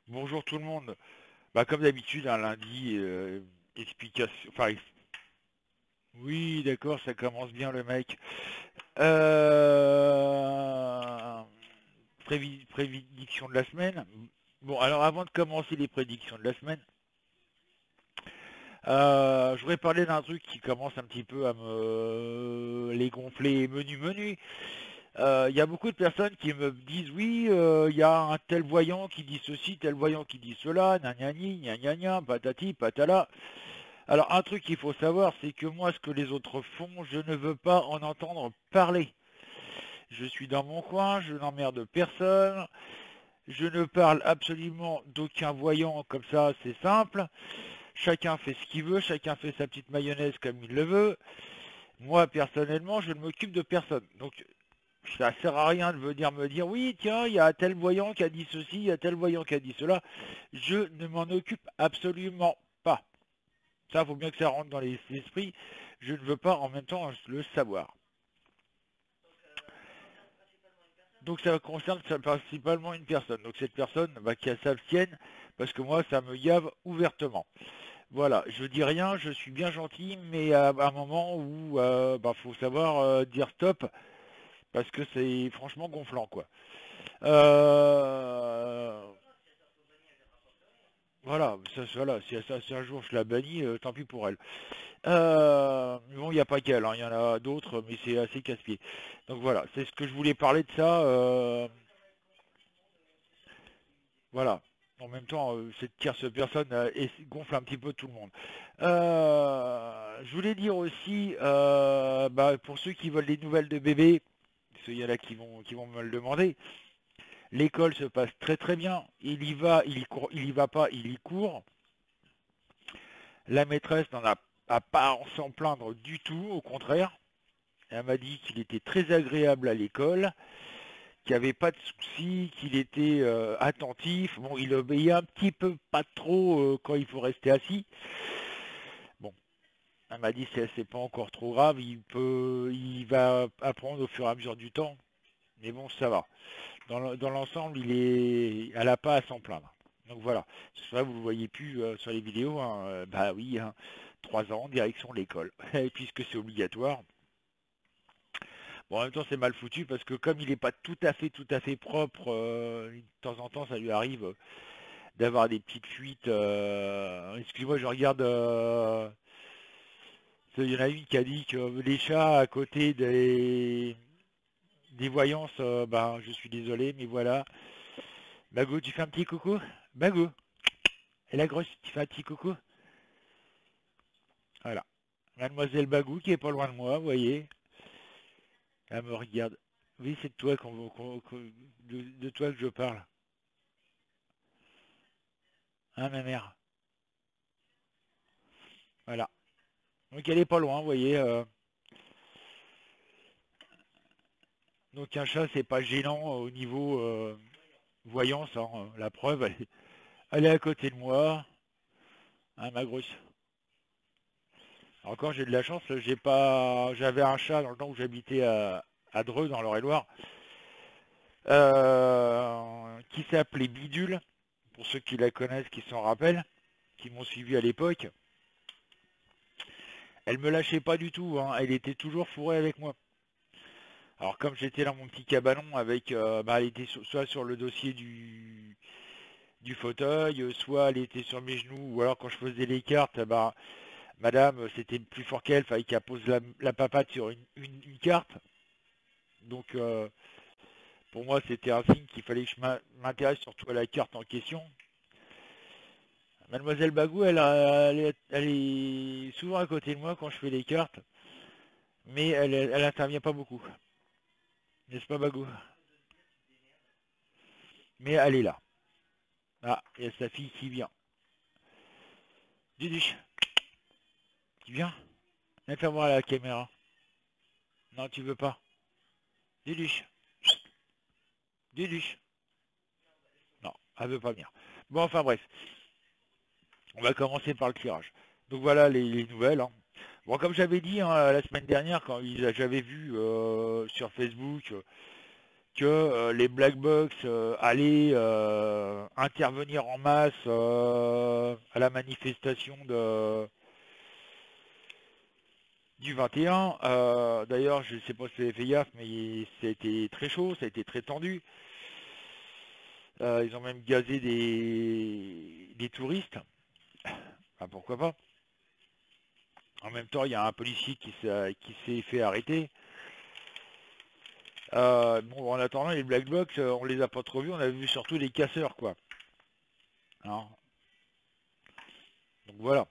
Bonjour tout le monde. Bah comme d'habitude, un lundi, explication. Enfin, oui, d'accord, ça commence bien le mec. Euh, Prédiction de la semaine. Bon, alors avant de commencer les prédictions de la semaine, je voudrais parler d'un truc qui commence un petit peu à me les gonfler menu. Il y a beaucoup de personnes qui me disent oui, il y a un tel voyant qui dit ceci, tel voyant qui dit cela, gna gna gni, gna gna gna, patati, patala. Alors un truc qu'il faut savoir, c'est que moi, ce que les autres font, je ne veux pas en entendre parler. Je suis dans mon coin, je n'emmerde personne, je ne parle absolument d'aucun voyant comme ça, c'est simple. Chacun fait ce qu'il veut, chacun fait sa petite mayonnaise comme il le veut. Moi, personnellement, je ne m'occupe de personne. Donc, ça sert à rien de venir me dire, oui, tiens, il y a tel voyant qui a dit ceci, il y a tel voyant qui a dit cela. Je ne m'en occupe absolument pas. Ça, il faut bien que ça rentre dans les esprits. Je ne veux pas en même temps le savoir. Donc ça concerne principalement une personne. Donc cette personne, bah, qu'elle s'abstienne, parce que moi, ça me gave ouvertement. Voilà, je dis rien, je suis bien gentil, mais à un moment où bah, faut savoir dire stop, parce que c'est franchement gonflant, quoi. Euh, voilà, voilà, si un jour je la bannis, tant pis pour elle. Bon, il n'y a pas qu'elle, hein, il y en a d'autres, mais c'est assez casse-pied. Donc voilà, c'est ce que je voulais parler de ça. Voilà. En même temps, cette tierce personne gonfle un petit peu tout le monde. Je voulais dire aussi, bah, pour ceux qui veulent des nouvelles de bébé, parce qu'il y en a qui vont me le demander, l'école se passe très très bien. Il y va, il y court, il y va pas, il y court. La maîtresse n'en a pas à s'en plaindre du tout, au contraire. Elle m'a dit qu'il était très agréable à l'école, qu'il n'y avait pas de soucis, qu'il était attentif. Bon, il obéit un petit peu pas trop quand il faut rester assis. Bon, elle m'a dit que c'est pas encore trop grave, il va apprendre au fur et à mesure du temps. Mais bon, ça va. Dans l'ensemble, elle n'a pas à s'en plaindre. Donc voilà, ça vous ne le voyez plus sur les vidéos, hein. Bah oui, hein, 3 ans, direction l'école, et puisque c'est obligatoire. Bon, en même temps, c'est mal foutu parce que comme il n'est pas tout à fait propre, de temps en temps, ça lui arrive d'avoir des petites fuites. Excuse-moi, je regarde. Il y en a une qui a dit que les chats à côté des voyances, ben, je suis désolé, mais voilà. Bagou, tu fais un petit coucou? Bagou, et la grosse, tu fais un petit coucou? Voilà. Mademoiselle Bagou qui est pas loin de moi, vous voyez. Elle me regarde. Oui, c'est de toi de toi que je parle. Hein, ma mère? Voilà. Donc elle est pas loin, vous voyez. Donc un chat, c'est pas gênant au niveau voyance, hein. La preuve, elle est à côté de moi. Hein, ma grosse. Encore, j'ai de la chance, j'avais un chat dans le temps où j'habitais à Dreux, dans l'Eure-et-Loire, qui s'appelait Bidule, pour ceux qui la connaissent, qui s'en rappellent, qui m'ont suivi à l'époque. Elle me lâchait pas du tout, hein. Elle était toujours fourrée avec moi. Alors comme j'étais dans mon petit cabanon avec, bah, elle était soit sur le dossier du fauteuil, soit elle était sur mes genoux, ou alors quand je faisais les cartes, bah, madame, c'était plus fort qu'elle, fallait qu'elle pose la papate sur une carte. Donc pour moi, c'était un signe qu'il fallait que je m'intéresse surtout à la carte en question. Mademoiselle Bagou, elle est souvent à côté de moi quand je fais les cartes, mais elle intervient pas beaucoup. N'est-ce pas, Bagou? Mais elle est là. Ah, il y a sa fille qui vient. Duduche, tu viens? Viens faire voir la caméra. Non, tu veux pas. Duduche, Duduche. Non, elle veut pas venir. Bon, enfin bref, on va commencer par le tirage. Donc voilà les nouvelles, hein. Bon, comme j'avais dit, hein, la semaine dernière, quand j'avais vu sur Facebook que les Black Box allaient intervenir en masse à la manifestation du 21. D'ailleurs, je ne sais pas si vous avez fait gaffe, mais ça a été très chaud, ça a été très tendu. Ils ont même gazé des touristes. Enfin, pourquoi pas. En même temps, il y a un policier qui s'est fait arrêter. Bon, en attendant, les Black Box, on les a pas trop vus, on a vu surtout les casseurs, quoi. Hein. Donc voilà.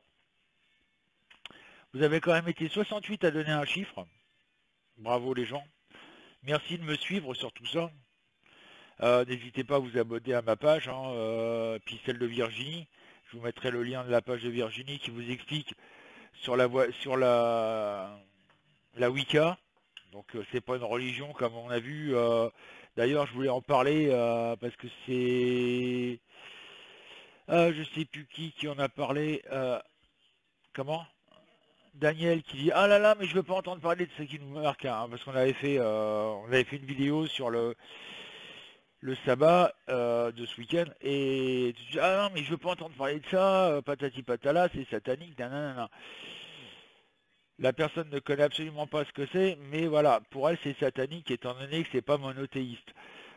Vous avez quand même été 68 à donner un chiffre. Bravo les gens. Merci de me suivre sur tout ça. N'hésitez pas à vous abonner à ma page, hein, puis celle de Virginie. Je vous mettrai le lien de la page de Virginie qui vous explique sur la Wicca. Donc c'est pas une religion comme on a vu. D'ailleurs, je voulais en parler parce que c'est je sais plus qui en a parlé. Comment? Daniel qui dit ah là là, mais je veux pas entendre parler de ce qui nous marque, hein, parce on avait fait une vidéo sur le sabbat de ce week-end, et tu dis ah non mais je veux pas entendre parler de ça, patati patala, c'est satanique, nanana. La personne ne connaît absolument pas ce que c'est, mais voilà, pour elle c'est satanique étant donné que c'est pas monothéiste.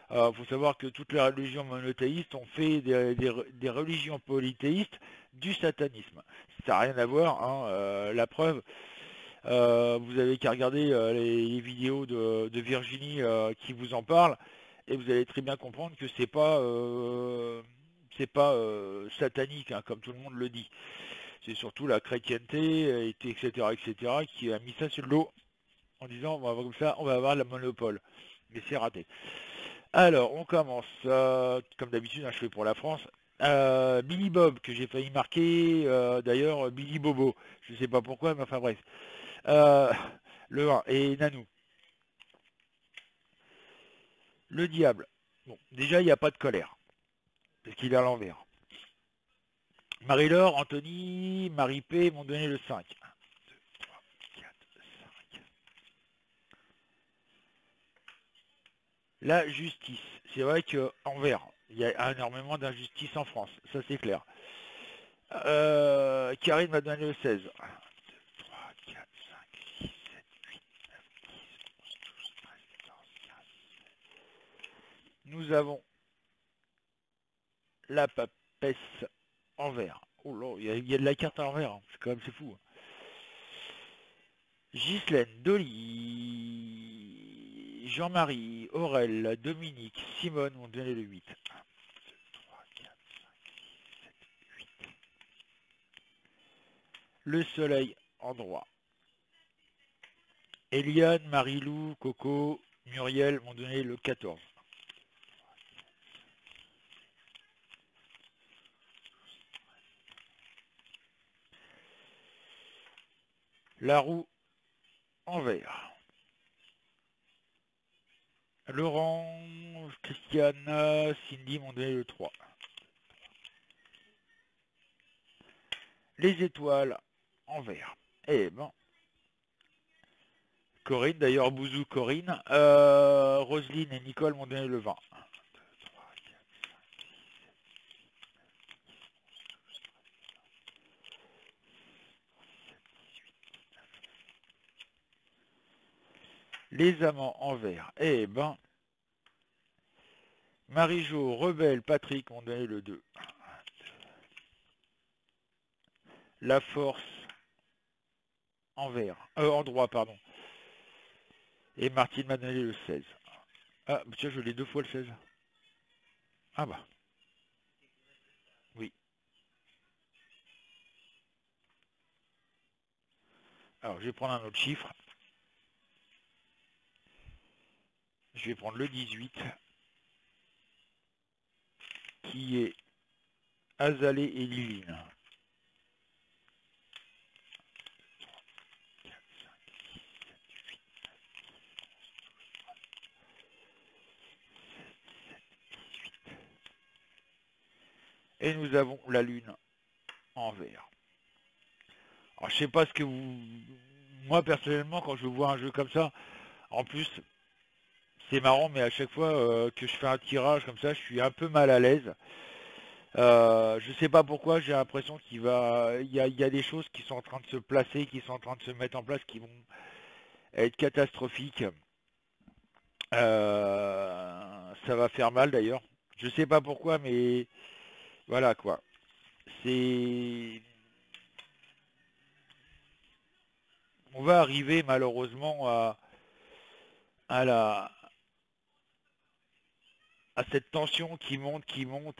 Faut savoir que toutes les religions monothéistes ont fait des religions polythéistes du satanisme. Ça n'a rien à voir, hein, la preuve. Vous avez qu'à regarder les vidéos de Virginie qui vous en parle, et vous allez très bien comprendre que c'est pas satanique, hein, comme tout le monde le dit. C'est surtout la chrétienté, etc., etc., qui a mis ça sur le lot en disant on va avoir comme ça, on va avoir le monopole. Mais c'est raté. Alors, on commence, comme d'habitude, hein, je fais pour la France. Billy Bob, que j'ai failli marquer, d'ailleurs, Billy Bobo. Je sais pas pourquoi, mais enfin bref. Euh, le 1, et Nanou. Le diable. Bon, déjà, il n'y a pas de colère, parce qu'il est à l'envers. Marie-Laure, Anthony, Marie-P m'ont donné le 5. 1, 2, 3, 4, 5. La justice. C'est vrai qu'en vert, il y a énormément d'injustice en France, ça c'est clair. Karine m'a donné le 16. 1, 2, 3, 4, 5, 6, 7, 8, 9, 10, 11, 12, 13, 14, 15. Nous avons la papesse en vert. Oh là, il y a de la carte en vert, hein. C'est fou, hein. Ghislaine, Dolly, Jean-Marie, Aurel, Dominique, Simone ont donné le 8. 1, 2, 3, 4, 5, 6, 7, 8. Le soleil en droit. Eliane, Marie-Lou, Coco, Muriel m'ont donné le 14. La roue en vert. Laurent, Christiane, Cindy m'ont donné le 3. Les étoiles en vert. Eh ben, Corinne, d'ailleurs, Bouzou Corinne, Roselyne et Nicole m'ont donné le 20. 1, 2, 3, 4, 5, 6, 7, 18, 19. Les amants en vert. Eh ben, Marie-Jo, Rebelle, Patrick m'ont donné le 2. 1, 2. La force en vert. En droit, pardon. Et Martine m'a donné le 16. Ah, tiens, je l'ai 2 fois le 16. Ah bah, oui. Alors, je vais prendre un autre chiffre. Je vais prendre le 18, qui est Azalée et Liline. 4, 5, 6, 7, 8, 9, 12, 13, 14, 15, 17, 18. Et nous avons la lune en vert. Alors, je sais pas ce que vous... Moi, personnellement, quand je vois un jeu comme ça, en plus, c'est marrant, mais à chaque fois que je fais un tirage comme ça, je suis un peu mal à l'aise. Je sais pas pourquoi, j'ai l'impression il y a des choses qui sont en train de se placer, qui sont en train de se mettre en place, qui vont être catastrophiques. Ça va faire mal d'ailleurs. Je sais pas pourquoi, mais voilà quoi. C'est, on va arriver malheureusement à la, à cette tension qui monte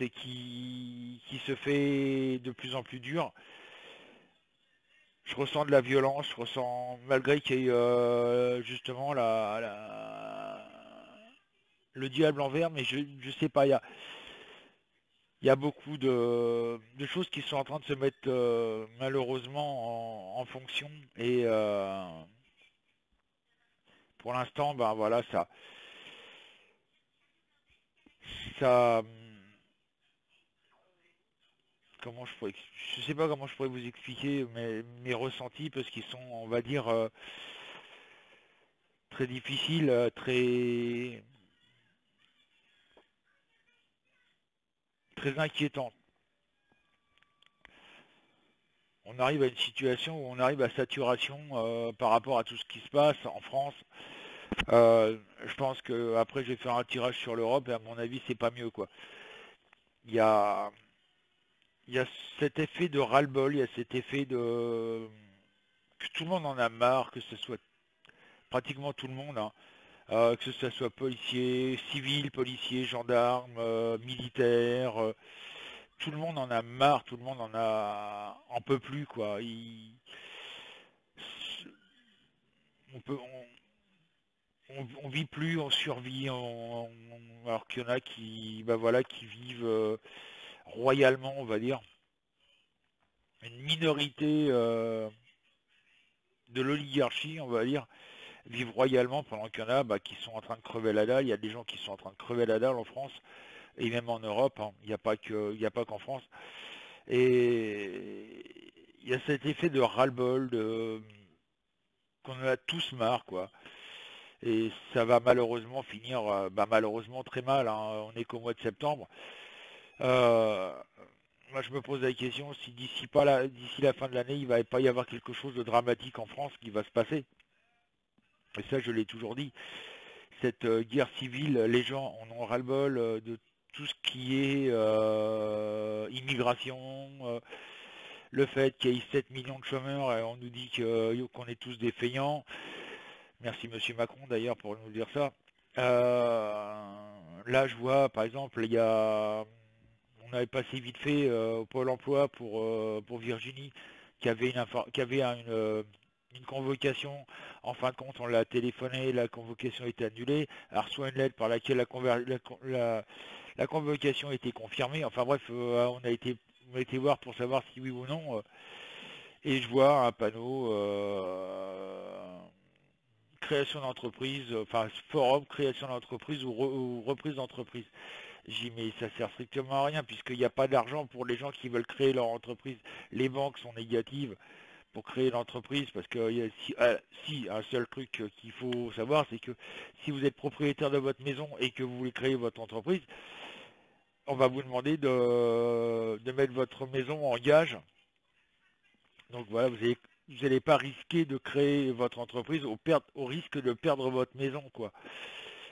et qui se fait de plus en plus dure. Je ressens de la violence, je ressens, malgré qu'il y ait justement le diable en vert, mais je sais pas, il y a beaucoup de choses qui sont en train de se mettre malheureusement en fonction. Et pour l'instant, ben voilà, ça, comment je sais pas comment je pourrais vous expliquer mes ressentis parce qu'ils sont, on va dire, très difficiles, très inquiétants. On arrive à une situation où on arrive à saturation par rapport à tout ce qui se passe en France. Je pense que après je vais faire un tirage sur l'Europe et à mon avis c'est pas mieux quoi. Il y a, il y a cet effet de ras-le-bol, il y a cet effet de que tout le monde en a marre, que ce soit pratiquement tout le monde, hein, que ce soit policiers, civils, policiers, gendarmes, militaires, tout le monde en a marre, tout le monde en peut plus quoi. On peut, on vit plus, on survit, alors qu'il y en a qui, bah voilà, qui vivent royalement, on va dire. Une minorité de l'oligarchie, on va dire, vivent royalement pendant qu'il y en a bah, qui sont en train de crever la dalle. Il y a des gens qui sont en train de crever la dalle en France et même en Europe, hein. Il n'y a pas qu'en France. Et il y a cet effet de ras-le-bol, qu'on en a tous marre, quoi. Et ça va malheureusement finir, bah, malheureusement très mal, hein. On est qu'au mois de septembre. Euh, Moi, je me pose la question si d'ici la fin de l'année, il va pas y avoir quelque chose de dramatique en France qui va se passer. Et ça, je l'ai toujours dit. Cette guerre civile, les gens en ont ras-le-bol de tout ce qui est immigration, le fait qu'il y ait 7 millions de chômeurs et on nous dit qu'on est tous des feignants. Merci Monsieur Macron d'ailleurs pour nous dire ça. Là, je vois, par exemple, on avait passé vite fait au Pôle Emploi pour Virginie, qui avait une convocation. En fin de compte, on l'a téléphoné, la convocation a été annulée. Elle reçoit une lettre par laquelle la convocation a été confirmée. Enfin bref, on a été voir pour savoir si oui ou non. Et je vois un panneau création d'entreprise, enfin forum création d'entreprise ou reprise d'entreprise. J'ai dit mais ça sert strictement à rien puisqu'il n'y a pas d'argent pour les gens qui veulent créer leur entreprise. Les banques sont négatives pour créer l'entreprise parce que si un seul truc qu'il faut savoir c'est que si vous êtes propriétaire de votre maison et que vous voulez créer votre entreprise, on va vous demander de mettre votre maison en gage. Donc voilà, vous n'allez pas risquer de créer votre entreprise au risque de perdre votre maison, quoi.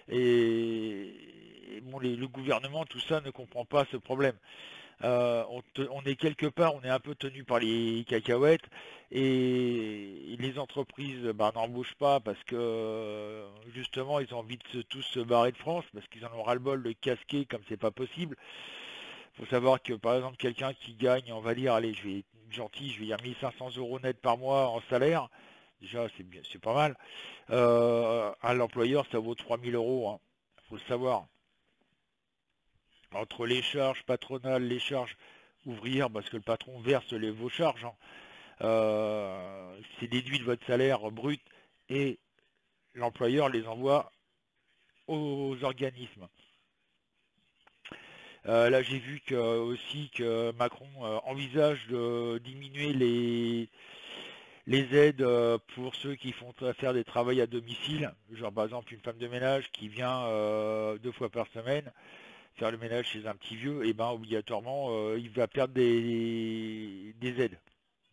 Et bon, le gouvernement, tout ça, ne comprend pas ce problème. On est quelque part, on est un peu tenu par les cacahuètes et les entreprises bah, n'embauchent pas parce que justement ils ont envie de tous se barrer de France parce qu'ils en ont ras-le-bol de casquer comme c'est pas possible. Il faut savoir que par exemple quelqu'un qui gagne, on va dire, allez, je vais être gentil, je vais dire 1500 euros net par mois en salaire, déjà c'est bien, c'est pas mal. À l'employeur ça vaut 3000 euros, hein. Faut le savoir. Entre les charges patronales, les charges ouvrières, parce que le patron verse vos charges, hein, c'est déduit de votre salaire brut et l'employeur les envoie aux organismes. Là, j'ai vu aussi que Macron envisage de diminuer Les aides pour ceux qui font faire des travaux à domicile, genre par exemple une femme de ménage qui vient 2 fois par semaine faire le ménage chez un petit vieux, et ben obligatoirement il va perdre des aides.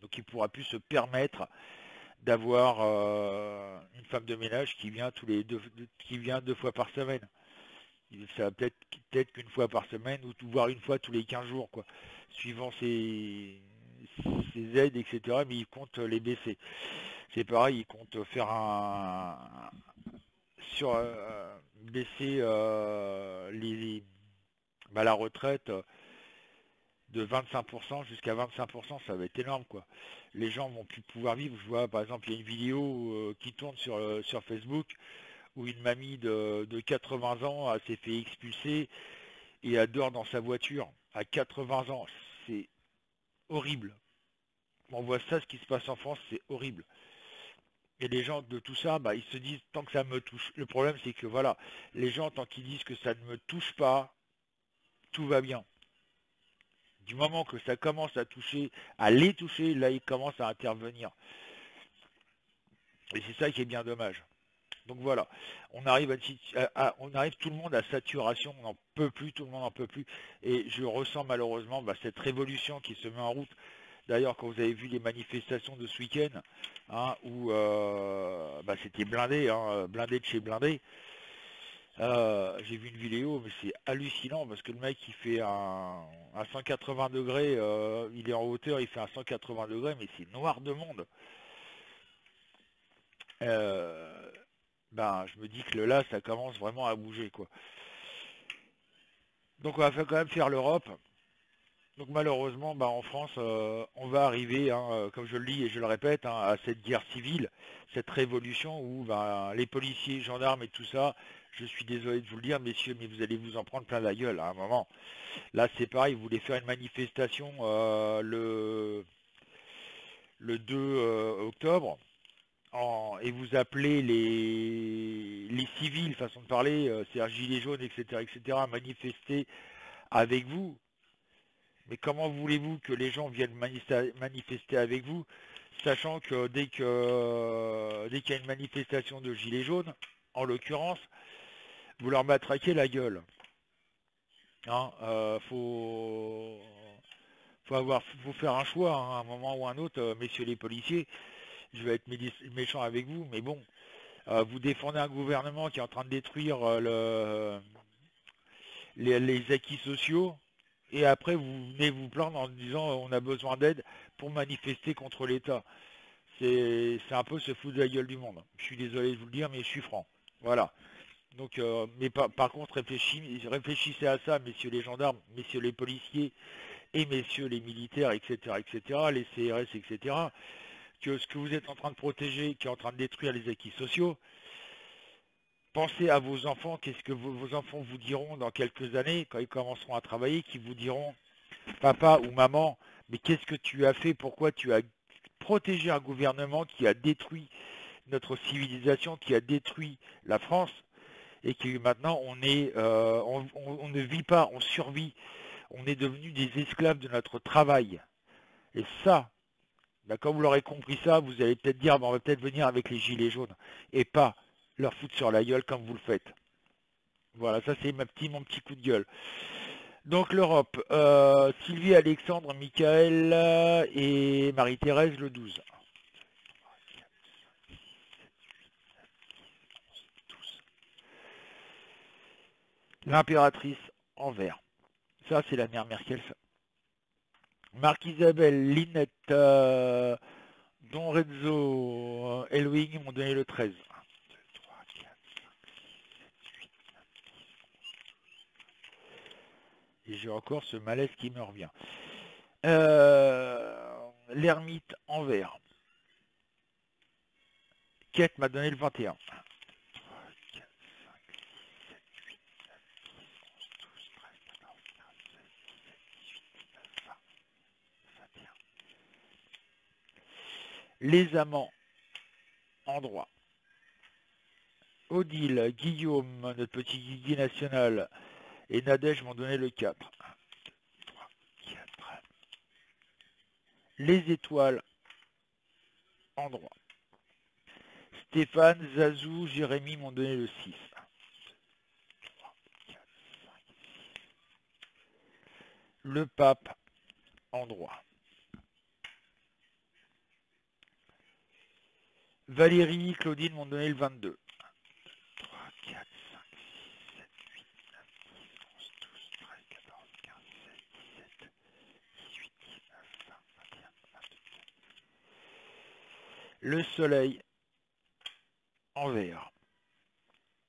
Donc il pourra plus se permettre d'avoir une femme de ménage qui vient qui vient 2 fois par semaine. Ça va peut-être qu'une fois par semaine ou voire une fois tous les 15 jours, quoi, suivant ses aides, etc. Mais il compte les baisser. C'est pareil, il compte faire baisser la retraite de 25% jusqu'à 25%, ça va être énorme, quoi. Les gens vont plus pouvoir vivre. Je vois par exemple, il y a une vidéo qui tourne sur Facebook où une mamie de 80 ans s'est fait expulser et elle dort dans sa voiture à 80 ans. C'est horrible. On voit ça, ce qui se passe en France, c'est horrible. Et les gens de tout ça, bah, ils se disent tant que ça me touche. Le problème, c'est que voilà, les gens, tant qu'ils disent que ça ne me touche pas, tout va bien. Du moment que ça commence à les toucher, là, ils commencent à intervenir. Et c'est ça qui est bien dommage. Donc voilà, on arrive on arrive tout le monde à saturation, on n'en peut plus, tout le monde n'en peut plus. Et je ressens malheureusement cette révolution qui se met en route. D'ailleurs, quand vous avez vu les manifestations de ce week-end, hein, où c'était blindé, hein, blindé de chez blindé, j'ai vu une vidéo, mais c'est hallucinant parce que le mec il fait un 180 degrés, il est en hauteur, il fait un 180 degrés, mais c'est noir de monde. Euh, je me dis que là, ça commence vraiment à bouger, quoi. Donc on va quand même faire l'Europe. Donc malheureusement, en France, on va arriver, hein, comme je le dis et je le répète, hein, à cette guerre civile, cette révolution où les policiers, gendarmes et tout ça, je suis désolé de vous le dire, messieurs, mais vous allez vous en prendre plein la gueule à un moment. Là, c'est pareil, vous voulez faire une manifestation le 2 octobre, et vous appelez les civils, façon de parler, c'est-à-dire gilets jaunes, etc., à manifester avec vous. Mais comment voulez-vous que les gens viennent manifester avec vous, sachant que dès qu'il y a une manifestation de gilets jaunes, en l'occurrence, vous leur matraquez la gueule. Hein, faut faire un choix, hein, à un moment ou un autre, messieurs les policiers. Je vais être méchant avec vous, mais bon, vous défendez un gouvernement qui est en train de détruire les acquis sociaux, et après vous venez vous plaindre en disant on a besoin d'aide pour manifester contre l'État. C'est un peu se foutre de la gueule du monde. Je suis désolé de vous le dire, mais je suis franc. Voilà. Donc, mais par contre, réfléchissez à ça, messieurs les gendarmes, messieurs les policiers et messieurs les militaires, etc., les CRS, etc., que ce que vous êtes en train de protéger, qui est en train de détruire les acquis sociaux, pensez à vos enfants, qu'est-ce que vos enfants vous diront dans quelques années, quand ils commenceront à travailler, qui vous diront, papa ou maman, mais qu'est-ce que tu as fait, pourquoi tu as protégé un gouvernement qui a détruit notre civilisation, qui a détruit la France, et qui maintenant on ne vit pas, on survit, on est devenus des esclaves de notre travail. Et ça, quand vous l'aurez compris ça, vous allez peut-être dire, on va peut-être venir avec les gilets jaunes, et pas leur foutre sur la gueule comme vous le faites. Voilà, ça c'est mon petit coup de gueule. Donc l'Europe, Sylvie, Alexandre, Michael et Marie-Thérèse le 12. L'impératrice en vert. Ça c'est la mère Merkel. Marc-Isabelle, Linette, Don Rezzo, Elwing m'ont donné le 13. 1, 2, 3, 4, 5, 6, 7, 8, 9, 10. Et j'ai encore ce malaise qui me revient. L'ermite en vert. Kate m'a donné le 21. 1, 2, 3, 4, 5, 6, 7, 8, 9, 10, 11, 12, 13, 14, 15, 16, 17, 18, 19, 20, 21. Les amants en droit. Odile, Guillaume, notre petit Guigui national, et Nadège m'ont donné le 4. 1, 2, 3, 4. Les étoiles endroit. Stéphane, Zazou, Jérémy m'ont donné le 6. 3, 4, 5, 6. Le pape, endroit. Valérie, Claudine m'ont donné le 22. 3, 4, 5, 6, 7, 8, 9, 10, 11, 12, 13, 14, 15, 16, 17, 18, 19, 20, 21, 22. Le soleil, en vert.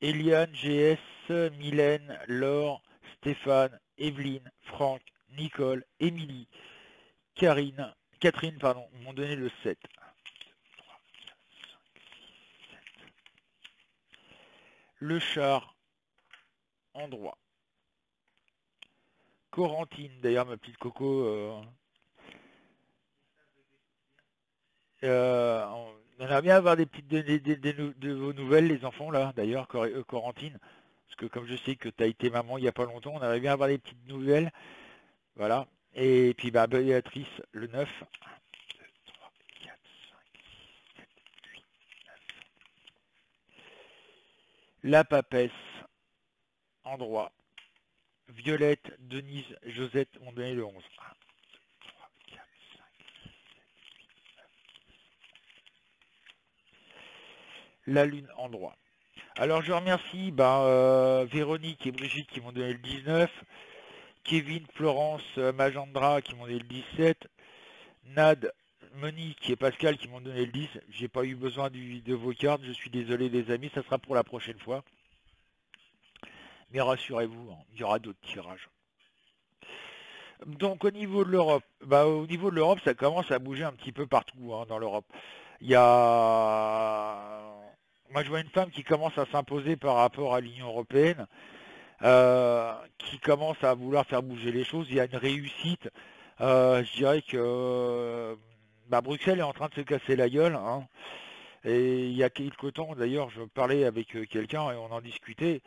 Eliane, GS, Mylène, Laure, Stéphane, Evelyne, Franck, Nicole, Émilie, Catherine, m'ont donné le 7. 1, 2, 3, 4, 5, 6, 7. Le char, endroit. Corentine, d'ailleurs ma petite coco, on aimerait bien avoir des petites de vos nouvelles, les enfants, là, d'ailleurs, Corentine. Parce que comme je sais que tu as été maman il n'y a pas longtemps, on aimerait bien avoir des petites nouvelles. Voilà. Et puis, bah, Béatrice, le 9. 1, 2, 3, 4, 5, 6, 7, 8, 9. La papesse, endroit. Violette, Denise, Josette m'ont donné le 11. 1, 2, 3, 4, 5, 6, 7, 8, 9. La lune, endroit. Alors je remercie Véronique et Brigitte qui m'ont donné le 19, Kevin, Florence, Magendra qui m'ont donné le 17, Nad, Monique et Pascal qui m'ont donné le 10. J'ai pas eu besoin de vos cartes, je suis désolé les amis, ça sera pour la prochaine fois. Mais rassurez-vous, hein, il y aura d'autres tirages. Donc au niveau de l'Europe, ça commence à bouger un petit peu partout hein, dans l'Europe. Il y a... Moi je vois une femme qui commence à s'imposer par rapport à l'Union européenne. Qui commence à vouloir faire bouger les choses. Il y a une réussite. Je dirais que Bruxelles est en train de se casser la gueule. Hein. Et il y a quelque temps, d'ailleurs, je parlais avec quelqu'un et on en discutait.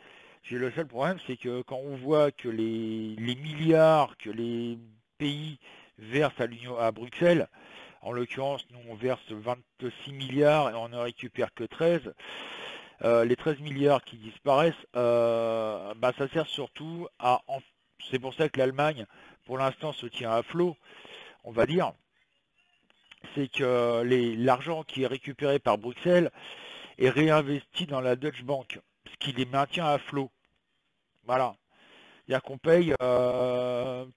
Le seul problème, c'est que quand on voit que les milliards que les pays versent à Bruxelles, en l'occurrence, nous on verse 26 milliards et on ne récupère que 13. Les 13 milliards qui disparaissent, ça sert surtout à... C'est pour ça que l'Allemagne, pour l'instant, se tient à flot, on va dire. C'est que l'argent qui est récupéré par Bruxelles est réinvesti dans la Deutsche Bank, ce qui les maintient à flot. Voilà. C'est-à-dire qu'on paye,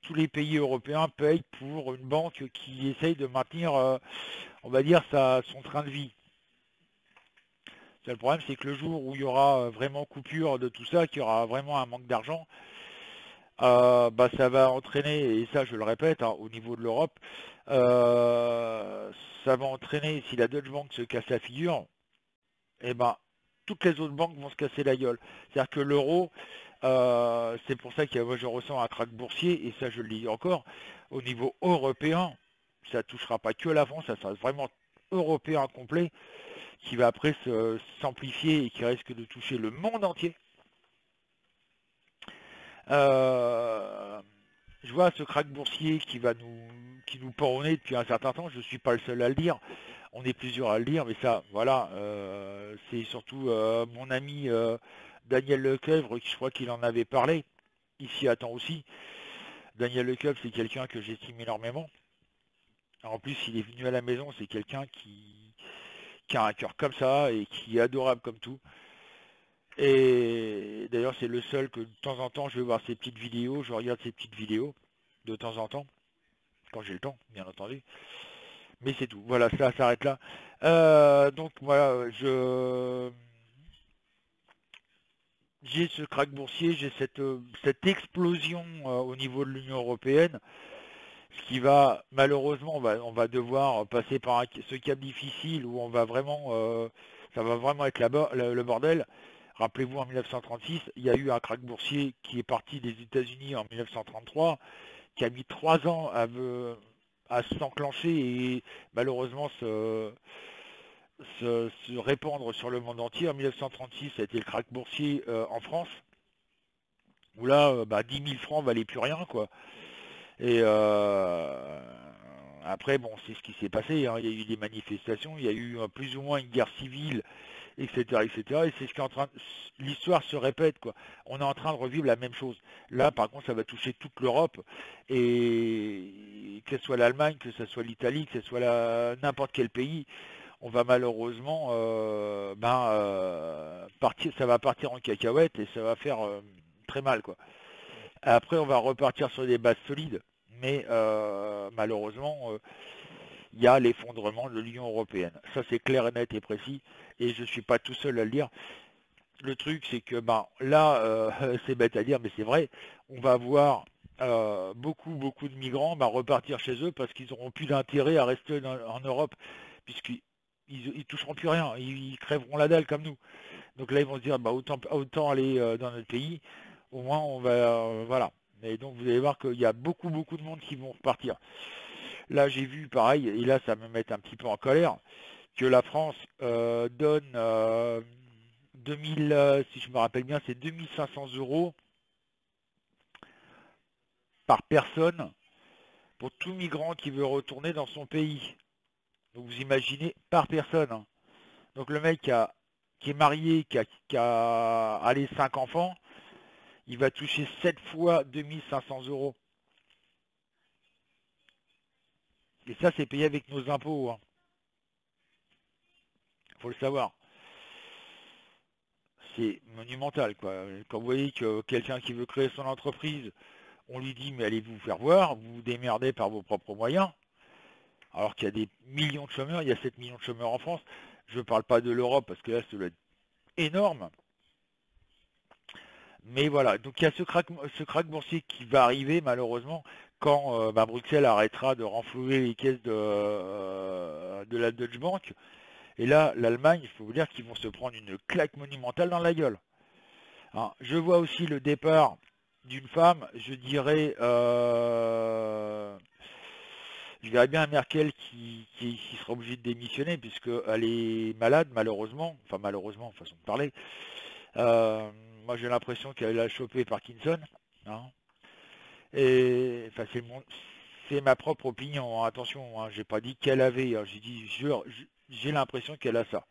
tous les pays européens payent pour une banque qui essaye de maintenir, on va dire, son train de vie. Le problème, c'est que le jour où il y aura vraiment coupure de tout ça, qu'il y aura vraiment un manque d'argent, ça va entraîner, et ça je le répète, hein, au niveau de l'Europe, ça va entraîner, si la Deutsche Bank se casse la figure, et toutes les autres banques vont se casser la gueule. C'est-à-dire que l'euro, c'est pour ça que moi je ressens un krach boursier, et ça je le dis encore, au niveau européen, ça ne touchera pas que la France, ça sera vraiment européen complet, qui va après s'amplifier et qui risque de toucher le monde entier. Je vois ce krach boursier qui nous pend au nez depuis un certain temps. Je ne suis pas le seul à le dire. On est plusieurs à le dire, mais ça, voilà, c'est surtout mon ami Daniel Lecoeuvre, je crois qu'il en avait parlé. Ici à temps aussi. Daniel Lecoeuvre, c'est quelqu'un que j'estime énormément. En plus, il est venu à la maison, c'est quelqu'un qui a un cœur comme ça et qui est adorable comme tout. Et d'ailleurs, c'est le seul que de temps en temps, je vais voir ses petites vidéos, je regarde ses petites vidéos de temps en temps, quand j'ai le temps, bien entendu. Mais c'est tout. Voilà, ça s'arrête là. Donc voilà, j'ai ce krach boursier, j'ai cette explosion au niveau de l'Union européenne, ce qui va, malheureusement, on va devoir passer par ce cap difficile où on va vraiment, ça va vraiment être le bordel. Rappelez-vous, en 1936, il y a eu un krach boursier qui est parti des États-Unis en 1933, qui a mis 3 ans à s'enclencher et malheureusement se répandre sur le monde entier. En 1936, ça a été le krach boursier en France, où là, 10 000 francs valaient plus rien, quoi. Et après, bon, c'est ce qui s'est passé, hein. Il y a eu des manifestations, il y a eu plus ou moins une guerre civile, etc., etc. Et c'est ce qui est en train, l'histoire se répète, quoi. On est en train de revivre la même chose. Là, par contre, ça va toucher toute l'Europe, et que ce soit l'Allemagne, que ce soit l'Italie, que ce soit n'importe quel pays, on va malheureusement, partir, ça va partir en cacahuète et ça va faire très mal, quoi. Après, on va repartir sur des bases solides, mais malheureusement, il y a l'effondrement de l'Union européenne. Ça, c'est clair et net et précis, et je ne suis pas tout seul à le dire. Le truc, c'est que là, c'est bête à dire, mais c'est vrai, on va voir beaucoup de migrants repartir chez eux parce qu'ils n'auront plus d'intérêt à rester en Europe, puisqu'ils toucheront plus rien, ils crèveront la dalle comme nous. Donc là, ils vont se dire, autant aller dans notre pays, au moins on va, voilà. Et donc vous allez voir qu'il y a beaucoup de monde qui vont repartir. Là, j'ai vu pareil, et là, ça me met un petit peu en colère, que la France donne 2000, si je me rappelle bien, c'est 2500 euros par personne pour tout migrant qui veut retourner dans son pays. Donc vous imaginez, par personne, hein. Donc le mec qui est marié, qui a allez, 5 enfants, il va toucher 7 fois 2500 euros. Et ça, c'est payé avec nos impôts, hein. Faut le savoir. C'est monumental, quoi. Quand vous voyez que quelqu'un qui veut créer son entreprise, on lui dit, mais allez vous faire voir, vous vous démerdez par vos propres moyens, alors qu'il y a des millions de chômeurs, il y a 7 millions de chômeurs en France. Je ne parle pas de l'Europe, parce que là, ça doit être énorme. Mais voilà, donc il y a ce crack boursier qui va arriver, malheureusement, quand Bruxelles arrêtera de renflouer les caisses de la Deutsche Bank. Et là, l'Allemagne, il faut vous dire qu'ils vont se prendre une claque monumentale dans la gueule. Hein, je vois aussi le départ d'une femme, je verrais bien Merkel qui sera obligée de démissionner puisqu'elle est malade, malheureusement, enfin malheureusement, façon de parler. Moi j'ai l'impression qu'elle a chopé Parkinson, hein. Et enfin c'est ma propre opinion, hein. Attention, hein, j'ai pas dit qu'elle avait, hein, j'ai dit j'ai l'impression qu'elle a ça.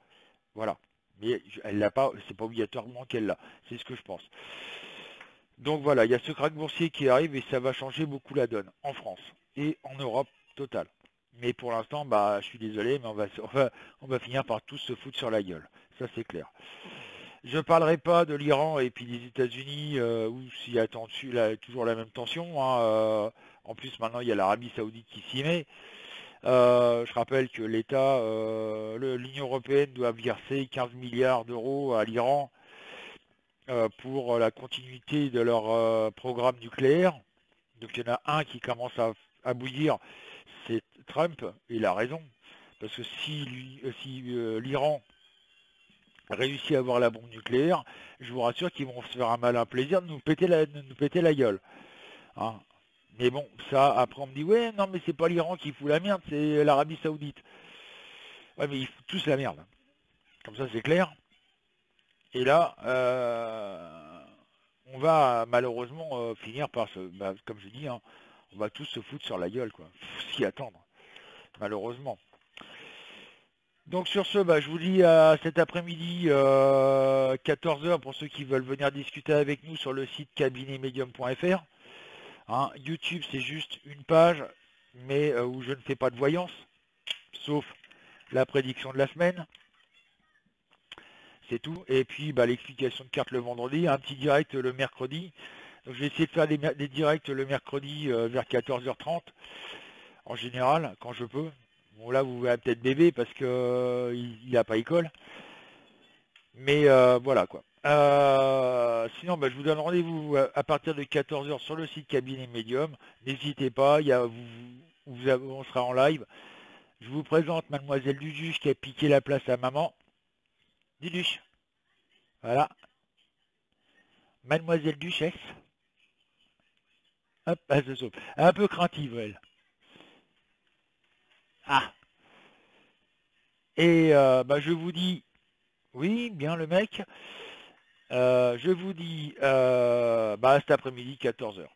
Voilà. Mais elle l'a pas, c'est pas obligatoirement qu'elle l'a. C'est ce que je pense. Donc voilà, il y a ce krach boursier qui arrive et ça va changer beaucoup la donne en France et en Europe totale. Mais pour l'instant, je suis désolé, mais on va finir par tous se foutre sur la gueule. Ça c'est clair. Je ne parlerai pas de l'Iran et puis des États-Unis où s'il y a toujours la même tension, hein. En plus maintenant il y a l'Arabie Saoudite qui s'y met. Je rappelle que l'Union européenne doit verser 15 milliards d'euros à l'Iran pour la continuité de leur programme nucléaire. Donc il y en a un qui commence à bouillir, c'est Trump, et il a raison. Parce que si l'Iran réussit à avoir la bombe nucléaire, je vous rassure qu'ils vont se faire un malin plaisir de nous péter la gueule. Hein. Mais bon, ça, après on me dit, ouais, non mais c'est pas l'Iran qui fout la merde, c'est l'Arabie Saoudite. Ouais, mais ils foutent tous la merde. Comme ça c'est clair. Et là, on va malheureusement finir par comme je dis, hein, on va tous se foutre sur la gueule, quoi. Faut s'y attendre, malheureusement. Donc sur ce, je vous dis à cet après-midi, 14 h pour ceux qui veulent venir discuter avec nous sur le site cabinetmedium.fr. Hein, YouTube, c'est juste une page, mais où je ne fais pas de voyance, sauf la prédiction de la semaine. C'est tout. Et puis l'explication de carte le vendredi, un petit direct le mercredi. Donc je vais essayer de faire des directs le mercredi vers 14h30, en général, quand je peux. Bon là vous verrez peut-être bébé parce que il n'a pas école. Mais voilà quoi. Sinon je vous donne rendez-vous à partir de 14h sur le site Cabinet Medium. N'hésitez pas, on sera en live. Je vous présente Mademoiselle Duduche qui a piqué la place à maman. Duduche. Voilà. Mademoiselle Duchesse. Hop, elle se sauve. Un peu craintive, elle. Ah. Et je vous dis, oui, bien le mec. Je vous dis, cet après-midi, 14 h.